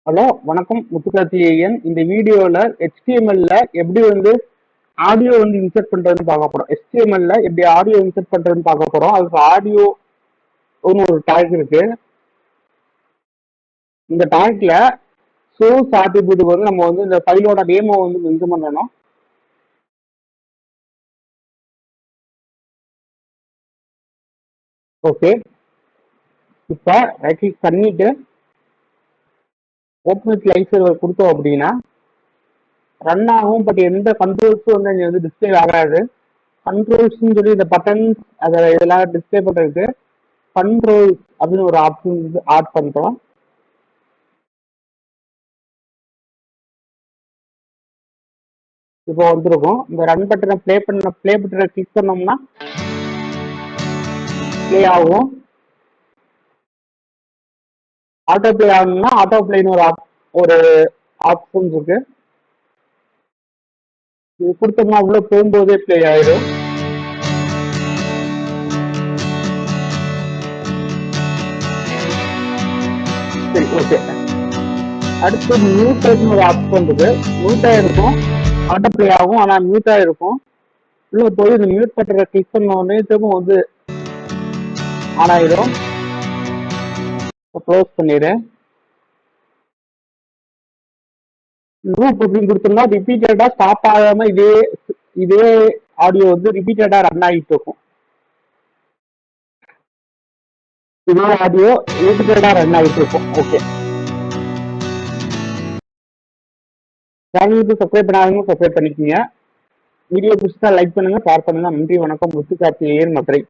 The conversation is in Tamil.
ஹலோ வணக்கம் முத்துக்கார்த்திகேயன். இந்த வீடியோல HTML-ல எப்படி ஆடியோ இன்சர்ட் பண்றதுன்னு பார்க்க போறோம். HTML-ல எப்படி ஆடியோ இன்சர்ட் பண்றதுன்னு பார்க்க போறோம். அதுக்கு ஆடியோ ஒரு டேக் இருக்கு. இந்த டேக்ல சோர்ஸ் ஆட்ரிபியூட் நம்ம இந்த ஃபைலோட நேமை மென்ஷன் பண்ணணும். ஓகே, இப்ப ரைட் கிளிக் பண்ணிட்டு ஓப்பன் வித் லைவ் சர்வர் கொடுத்தோம் அப்படின்னா ரன் ஆகும். பட் எந்த கண்ட்ரோல்ஸும் இங்க டிஸ்பிளே ஆகாது. கண்ட்ரோல்ஸ் சொல்லி இந்த பட்டன்ஸ் அதை இதெல்லாம் டிஸ்பிளே பண்றதுக்கு கண்ட்ரோல்ஸ் அப்படின்னு ஒரு ஆப்ஷன் ஆட் பண்றோம். இப்போ வந்துருக்கும். இந்த ரன் பட்டனை ப்ளே பட்டனை கிளிக் பண்ணோம்னா ப்ளே ஆகும். ஆட்டோ ப்ளே ஆகணும்னா ஆட்டோ ப்ளேன்னு ஒரு ஆப்ஷன் இருக்கு. இது கொடுத்தோம்னா உள்ள போகும்போதே ப்ளே ஆயிடும். சரி, ஓகே. அடுத்து மியூட்னு ஒரு ஆப்ஷன் இருக்கு. மியூட் ஆயிருக்கும், ஆட்டோ ப்ளே ஆகும், ஆனா மியூட் ஆயிருக்கும். உள்ள போய் இந்த மியூட் பட்டனை கிளிக் பண்ண உடனே திரும்ப ஆன் ஆயிடும். க்ளோஸ் பண்ணிடுறேன். லூப் அப்படின்னு கொடுத்தோம்னா ரிப்பீட்டடா ஸ்டாப் ஆகாம இதே ஆடியோ ரிப்பீட்டடா ரன் ஆகிட்டு இருக்கும். இதே ஆடியோ ரிப்பீட்டடா ரன் ஆகிட்டு இருக்கும். ஓகே, சேனலுக்கு சப்ஸ்கிரைப் பண்ணாதவங்க சப்ஸ்கிரைப் பண்ணிக்கோங்க. வீடியோ பிடிச்சா லைக் பண்ணுங்க, ஷேர் பண்ணுங்க. நன்றி, வணக்கம். முத்துக்கார்த்திகேயன், மதுரை.